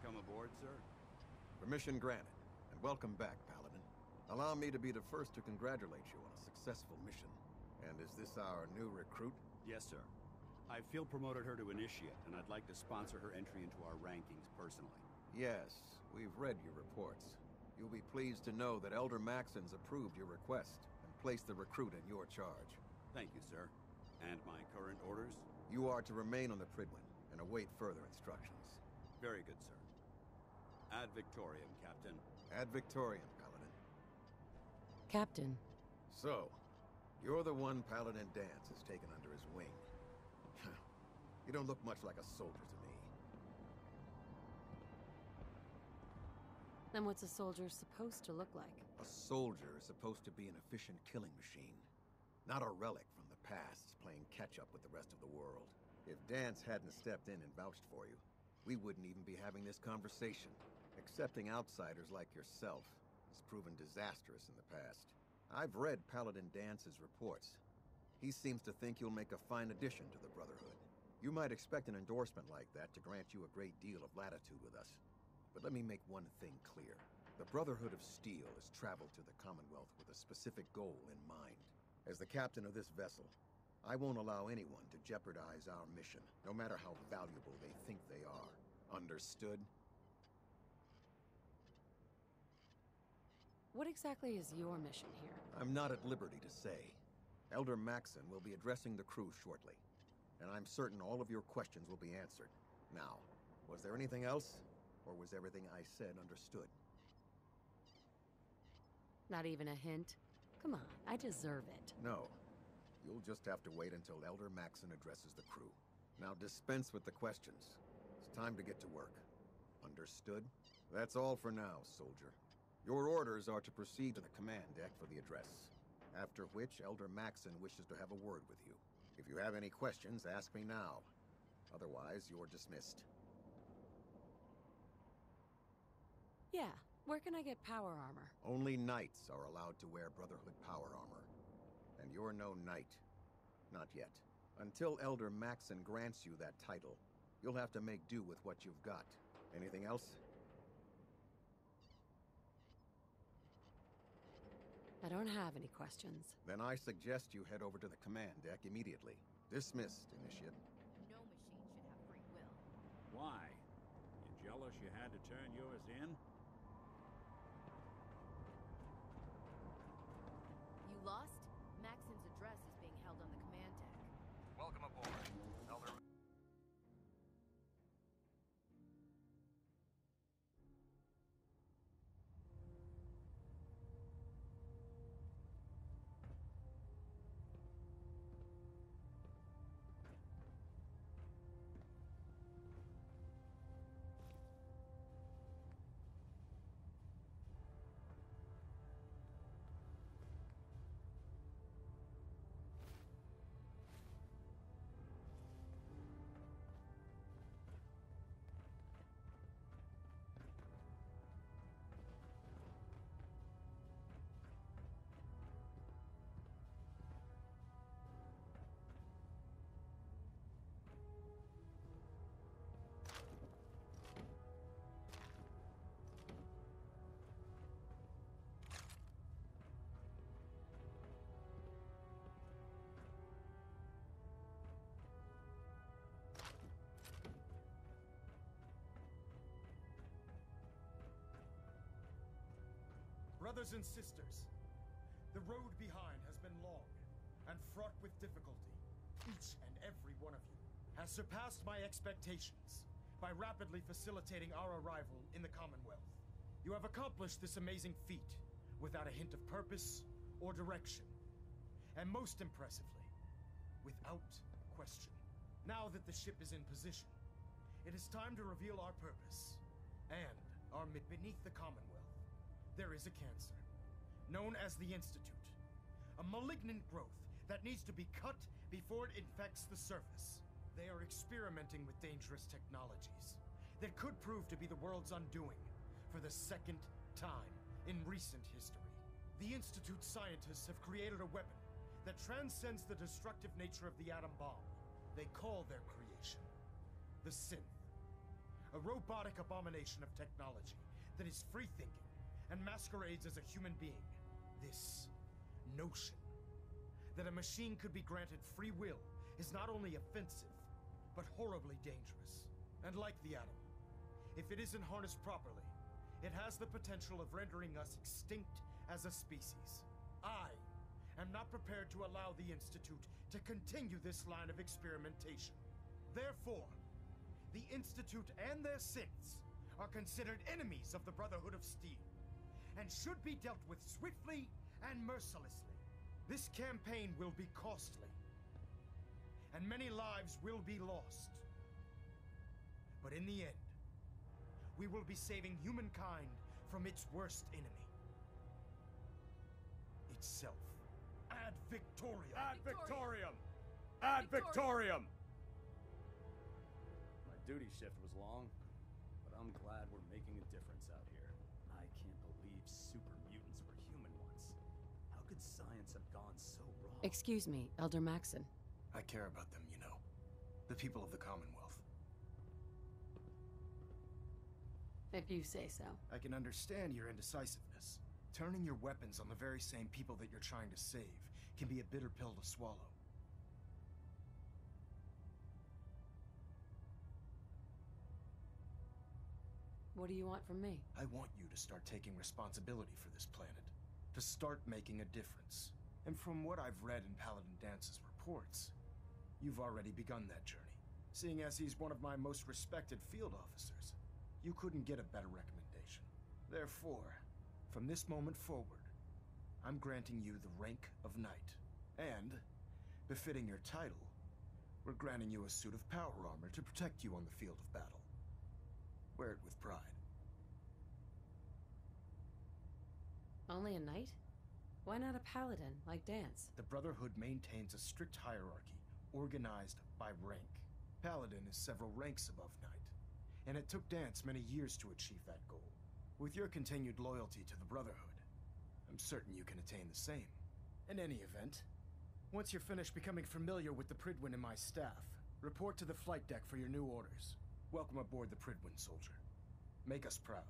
come aboard, sir? Permission granted, and welcome back, Paladin. Allow me to be the first to congratulate you on a successful mission. And is this our new recruit? Yes, sir. I feel promoted her to initiate, and I'd like to sponsor her entry into our rankings personally. Yes, we've read your reports. You'll be pleased to know that Elder Maxon's approved your request and placed the recruit in your charge. Thank you, sir. And my current orders? You are to remain on the Pridwin and await further instructions. Very good, sir. Ad Victoriam, Captain. Ad Victoriam, Paladin. Captain. So, you're the one Paladin Danse has taken under his wing. You don't look much like a soldier to me. Then what's a soldier supposed to look like? A soldier is supposed to be an efficient killing machine. Not a relic from the past, playing catch-up with the rest of the world. If Danse hadn't stepped in and vouched for you, we wouldn't even be having this conversation. Accepting outsiders like yourself has proven disastrous in the past. I've read Paladin Dance's reports. He seems to think you'll make a fine addition to the Brotherhood. You might expect an endorsement like that to grant you a great deal of latitude with us. But let me make one thing clear. The Brotherhood of Steel has traveled to the Commonwealth with a specific goal in mind. As the captain of this vessel, I won't allow anyone to jeopardize our mission, no matter how valuable they think they are. Understood? What exactly is your mission here? I'm not at liberty to say. Elder Maxon will be addressing the crew shortly, and I'm certain all of your questions will be answered. Now, was there anything else? Or was everything I said understood? Not even a hint? Come on, I deserve it. No. You'll just have to wait until Elder Maxon addresses the crew. Now dispense with the questions. It's time to get to work. Understood? That's all for now, soldier. Your orders are to proceed to the command deck for the address. After which, Elder Maxon wishes to have a word with you. If you have any questions, ask me now. Otherwise, you're dismissed. Yeah, where can I get power armor? Only knights are allowed to wear Brotherhood power armor. And you're no knight. Not yet. Until Elder Maxon grants you that title, you'll have to make do with what you've got. Anything else? I don't have any questions. Then I suggest you head over to the command deck immediately. Dismissed, Initiate. No machine should have free will. Why? You jealous you had to turn yours in? You lost? Maxon's address is being held on the command deck. Welcome aboard, Elder. Brothers and sisters, the road behind has been long and fraught with difficulty. Each and every one of you has surpassed my expectations by rapidly facilitating our arrival in the Commonwealth. You have accomplished this amazing feat without a hint of purpose or direction, and most impressively, without question. Now that the ship is in position, it is time to reveal our purpose and our beneath the Commonwealth. There is a cancer, known as the Institute. A malignant growth that needs to be cut before it infects the surface. They are experimenting with dangerous technologies that could prove to be the world's undoing for the second time in recent history. The Institute scientists have created a weapon that transcends the destructive nature of the atom bomb. They call their creation the synth. A robotic abomination of technology that is free-thinking and masquerades as a human being. This notion that a machine could be granted free will is not only offensive, but horribly dangerous. And like the atom, if it isn't harnessed properly, it has the potential of rendering us extinct as a species. I am not prepared to allow the Institute to continue this line of experimentation. Therefore, the Institute and their synths are considered enemies of the Brotherhood of Steel, and should be dealt with swiftly and mercilessly. This campaign will be costly, and many lives will be lost. But in the end, we will be saving humankind from its worst enemy. Itself. Ad Victoriam! Ad Victoriam! Ad Victoriam! My duty shift was long, but I'm glad we're making a difference out here. I can't believe super mutants were human once. How could science have gone so wrong? Excuse me, Elder Maxon. I care about them, you know. The people of the Commonwealth. If you say so. I can understand your indecisiveness. Turning your weapons on the very same people that you're trying to save can be a bitter pill to swallow. What do you want from me? I want you to start taking responsibility for this planet. To start making a difference. And from what I've read in Paladin Dance's reports, you've already begun that journey. Seeing as he's one of my most respected field officers, you couldn't get a better recommendation. Therefore, from this moment forward, I'm granting you the rank of Knight. And, befitting your title, we're granting you a suit of power armor to protect you on the field of battle. Wear it with pride. Only a knight? Why not a paladin, like Dance? The Brotherhood maintains a strict hierarchy, organized by rank. Paladin is several ranks above Knight, and it took Dance many years to achieve that goal. With your continued loyalty to the Brotherhood, I'm certain you can attain the same. In any event, once you're finished becoming familiar with the Pridwin and my staff, report to the flight deck for your new orders. Welcome aboard the Pridwin, soldier. Make us proud.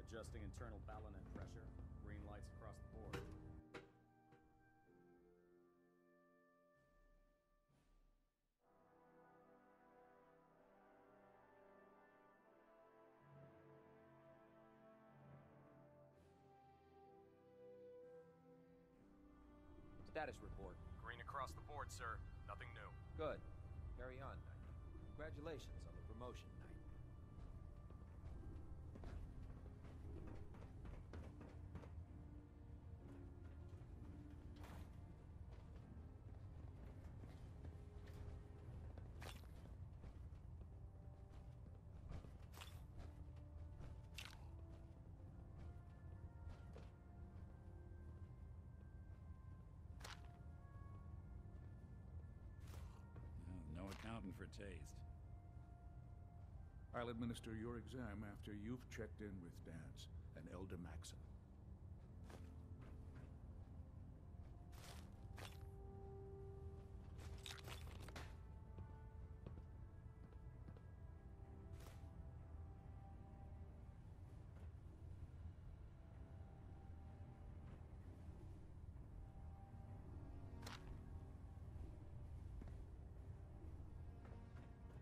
Adjusting internal balance and pressure. Green lights across the board. Status report. Green across the board, sir. Nothing new. Good. Carry on, Knight. Congratulations on the promotion, Knight. No accounting for taste. I'll administer your exam after you've checked in with Dance and Elder Maxon.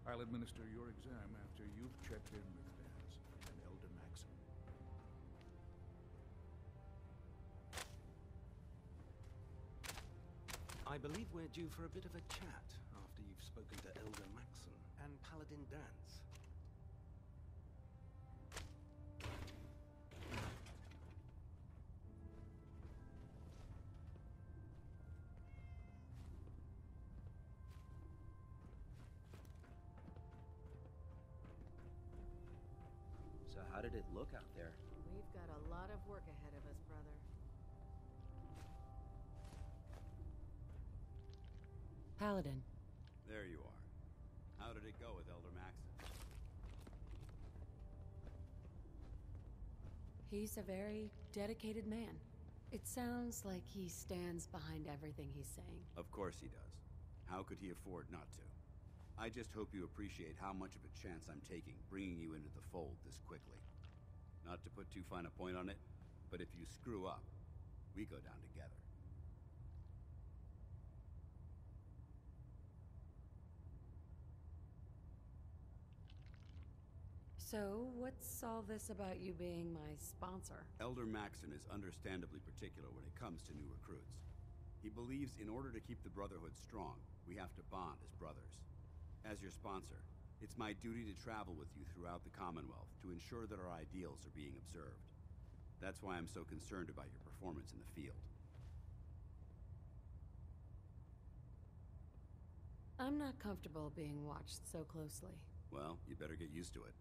I'll administer your exam after you've checked in with Dance and Elder Maxon. I believe we're due for a bit of a chat after you've spoken to Elder Maxon and Paladin Dance. So how did it look out there? We've got a lot of work ahead of us, brother. Paladin. There you are. How did it go with Elder Maxon? He's a very dedicated man. It sounds like he stands behind everything he's saying. Of course he does. How could he afford not to? I just hope you appreciate how much of a chance I'm taking bringing you into the fold this quickly. Not to put too fine a point on it, but if you screw up, we go down together. So, what's all this about you being my sponsor? Elder Maxon is understandably particular when it comes to new recruits. He believes in order to keep the Brotherhood strong, we have to bond as brothers. As your sponsor, it's my duty to travel with you throughout the Commonwealth to ensure that our ideals are being observed. That's why I'm so concerned about your performance in the field. I'm not comfortable being watched so closely. Well, you better get used to it.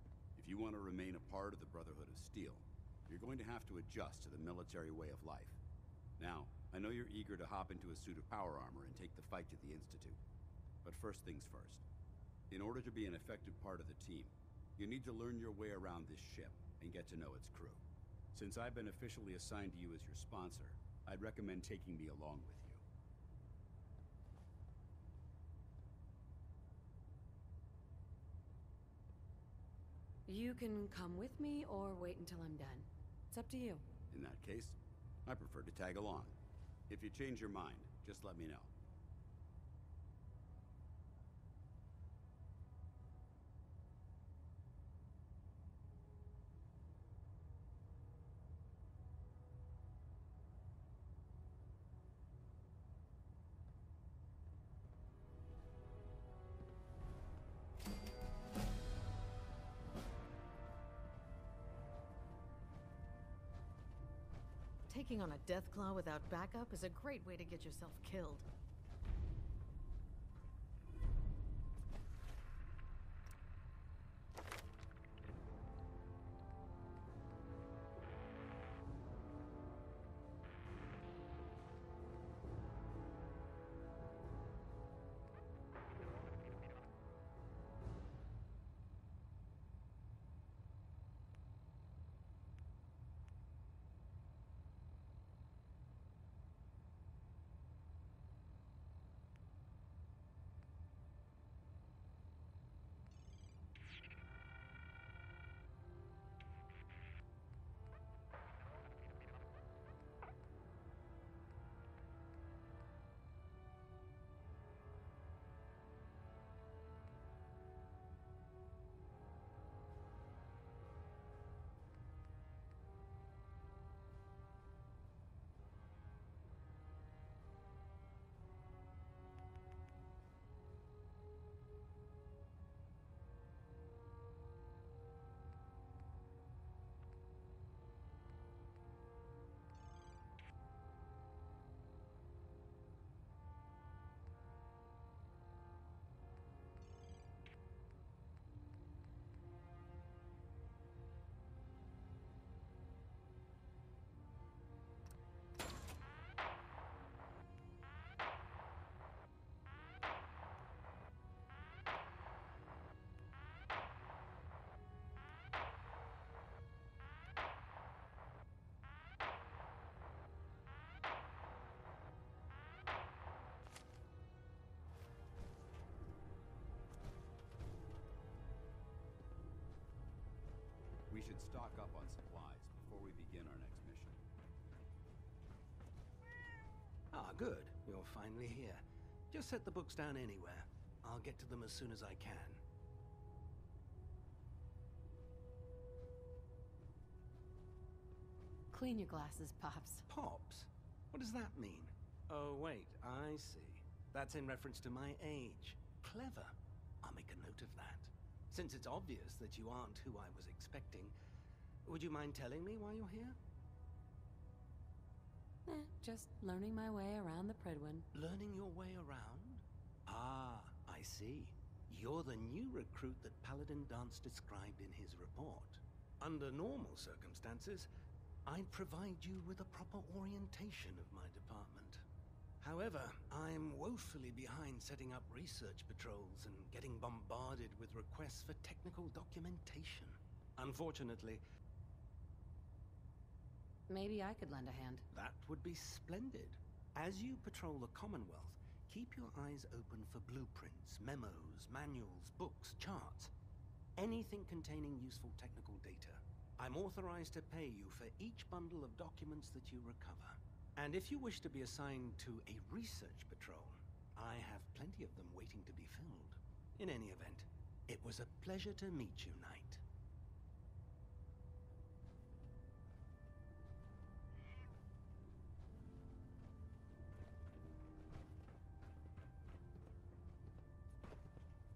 If you want to remain a part of the Brotherhood of Steel, you're going to have to adjust to the military way of life. Now, I know you're eager to hop into a suit of power armor and take the fight to the Institute. But first things first. In order to be an effective part of the team, you need to learn your way around this ship and get to know its crew. Since I've been officially assigned to you as your sponsor, I'd recommend taking me along with you. You can come with me or wait until I'm done. It's up to you. In that case, I prefer to tag along. If you change your mind, just let me know. Taking on a Deathclaw without backup is a great way to get yourself killed. We should stock up on supplies before we begin our next mission. Ah, good. You're finally here. Just set the books down anywhere. I'll get to them as soon as I can. Clean your glasses, Pops. Pops? What does that mean? Oh, wait, I see. That's in reference to my age. Clever. I'll make a note of that. Since it's obvious that you aren't who I was expecting, would you mind telling me why you're here? Just learning my way around the Pridwin. Learning your way around? Ah, I see. You're the new recruit that Paladin Dance described in his report. Under normal circumstances, I'd provide you with a proper orientation of my department. However, I'm woefully behind setting up research patrols and getting bombarded with requests for technical documentation. Unfortunately, Maybe I could lend a hand. That would be splendid. As you patrol the Commonwealth, keep your eyes open for blueprints, memos, manuals, books, charts. Anything containing useful technical data. I'm authorized to pay you for each bundle of documents that you recover. And if you wish to be assigned to a research patrol, I have plenty of them waiting to be filled. In any event, it was a pleasure to meet you, Knight.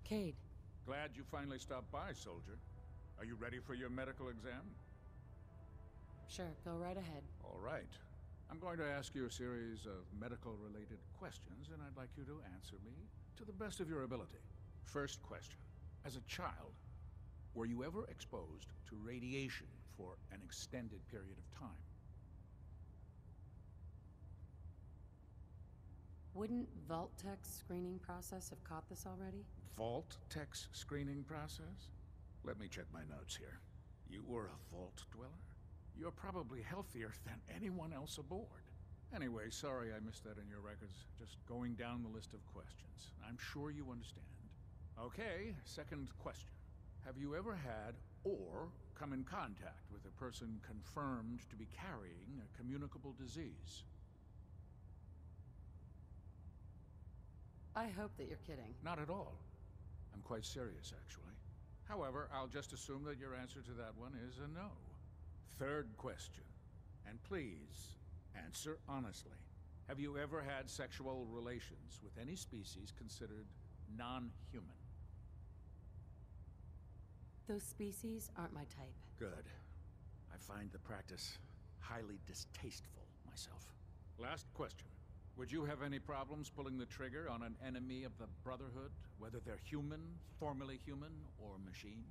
Cade. Glad you finally stopped by, soldier. Are you ready for your medical exam? Sure, go right ahead. All right. I'm going to ask you a series of medical-related questions, and I'd like you to answer me to the best of your ability. First question. As a child, were you ever exposed to radiation for an extended period of time? Wouldn't Vault-Tech's screening process have caught this already? Vault-Tech's screening process? Let me check my notes here. You were a Vault Dweller? You're probably healthier than anyone else aboard. Anyway, sorry I missed that in your records. Just going down the list of questions. I'm sure you understand. Okay, second question. Have you ever had or come in contact with a person confirmed to be carrying a communicable disease? I hope that you're kidding. Not at all. I'm quite serious, actually. However, I'll just assume that your answer to that one is a no. Third question. And please, answer honestly. Have you ever had sexual relations with any species considered non-human? Those species aren't my type. Good. I find the practice highly distasteful myself. Last question. Would you have any problems pulling the trigger on an enemy of the Brotherhood, whether they're human, formerly human, or machine?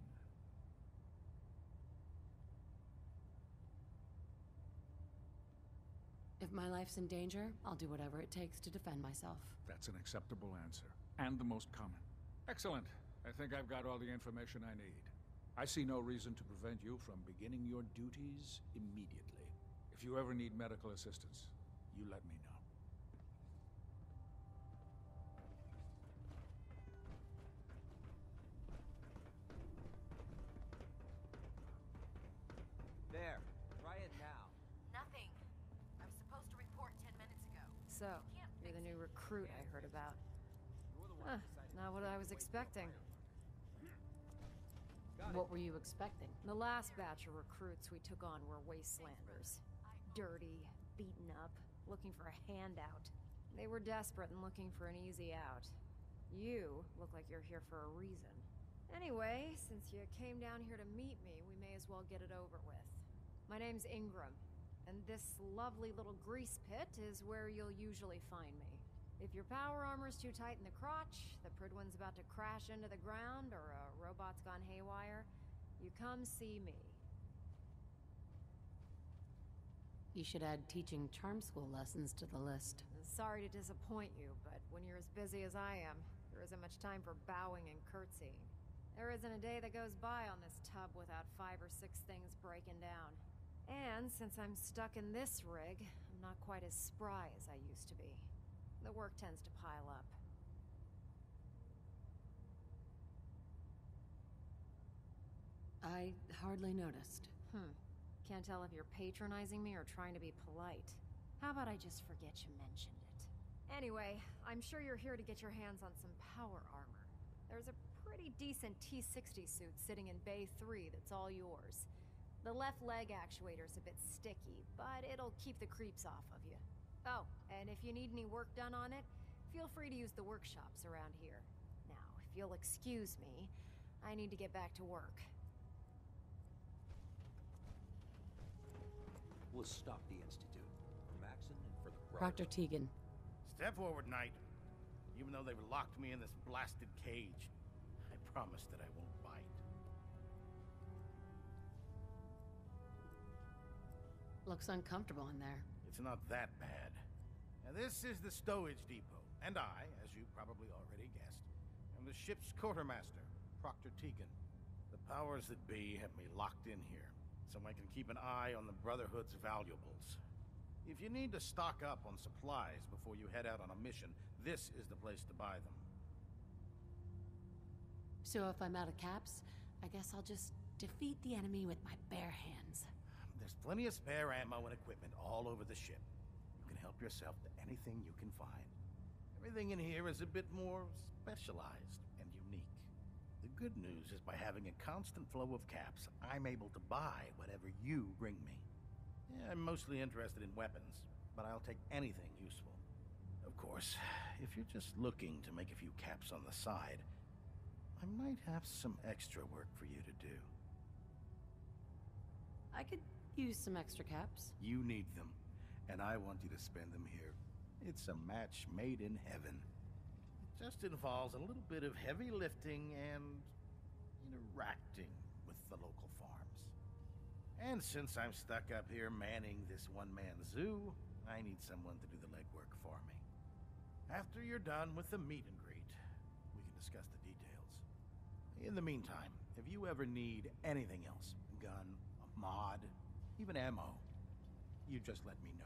If my life's in danger, I'll do whatever it takes to defend myself. That's an acceptable answer, and the most common. Excellent. I think I've got all the information I need. I see no reason to prevent you from beginning your duties immediately. If you ever need medical assistance, you let me know. There. Try it now. Nothing. I was supposed to report 10 minutes ago. So, you're the new recruit I heard about. Not what I was expecting. What were you expecting? The last batch of recruits we took on were wastelanders. Dirty, beaten up, looking for a handout. They were desperate and looking for an easy out. You look like you're here for a reason. Anyway, since you came down here to meet me, we may as well get it over with. My name's Ingram, and this lovely little grease pit is where you'll usually find me. If your power armor's too tight in the crotch, the Pridwin's about to crash into the ground, or a robot's gone haywire, you come see me. You should add teaching charm school lessons to the list. Sorry to disappoint you, but when you're as busy as I am, there isn't much time for bowing and curtsying. There isn't a day that goes by on this tub without 5 or 6 things breaking down. And since I'm stuck in this rig, I'm not quite as spry as I used to be. The work tends to pile up. I hardly noticed. Can't tell if you're patronizing me or trying to be polite. How about I just forget you mentioned it? Anyway, I'm sure you're here to get your hands on some power armor. There's a pretty decent T-60 suit sitting in Bay 3 that's all yours. The left leg actuator's a bit sticky, but it'll keep the creeps off of you. Oh, and if you need any work done on it, feel free to use the workshops around here. Now, if you'll excuse me, I need to get back to work. We'll stop the Institute. For Maxon and for the Dr. Brotherhood. Tegan. Step forward, Knight. Even though they've locked me in this blasted cage, I promise that I won't bite. Looks uncomfortable in there. It's not that bad. Now, this is the stowage depot, and I, as you probably already guessed, am the ship's quartermaster, Proctor Tegan. The powers that be have me locked in here. so I can keep an eye on the Brotherhood's valuables. If you need to stock up on supplies before you head out on a mission, this is the place to buy them. So if I'm out of caps, I guess I'll just defeat the enemy with my bare hands. There's plenty of spare ammo and equipment all over the ship. You can help yourself to anything you can find. Everything in here is a bit more specialized and unique. The good news is by having a constant flow of caps, I'm able to buy whatever you bring me. Yeah, I'm mostly interested in weapons, but I'll take anything useful. Of course, if you're just looking to make a few caps on the side, I might have some extra work for you to do. I could use some extra caps. You need them, and I want you to spend them here. It's a match made in heaven. It just involves a little bit of heavy lifting and interacting with the local farms. And since I'm stuck up here manning this one-man zoo, I need someone to do the legwork for me. After you're done with the meet and greet, we can discuss the details. In the meantime, if you ever need anything else, a gun, a mod, even ammo, you just let me know.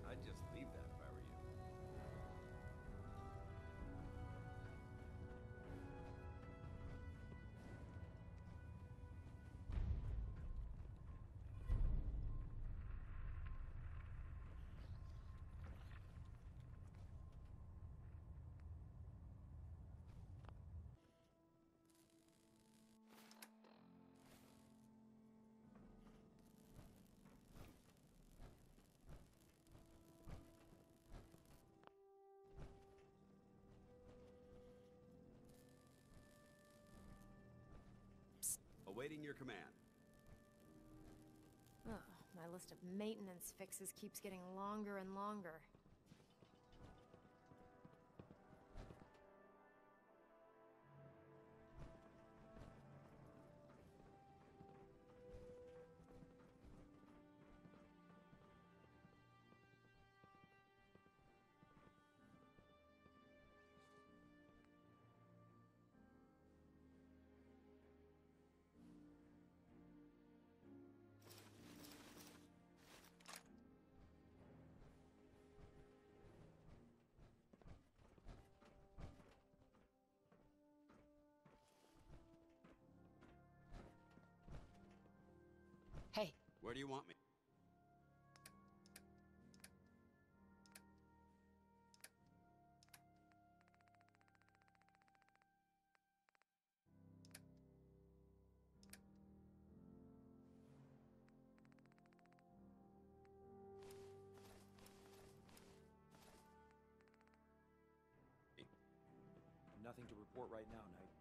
I'd just leave that if I were you. Awaiting your command. Ugh, my list of maintenance fixes keeps getting longer and longer. Hey. Where do you want me? Nothing to report right now, Knight.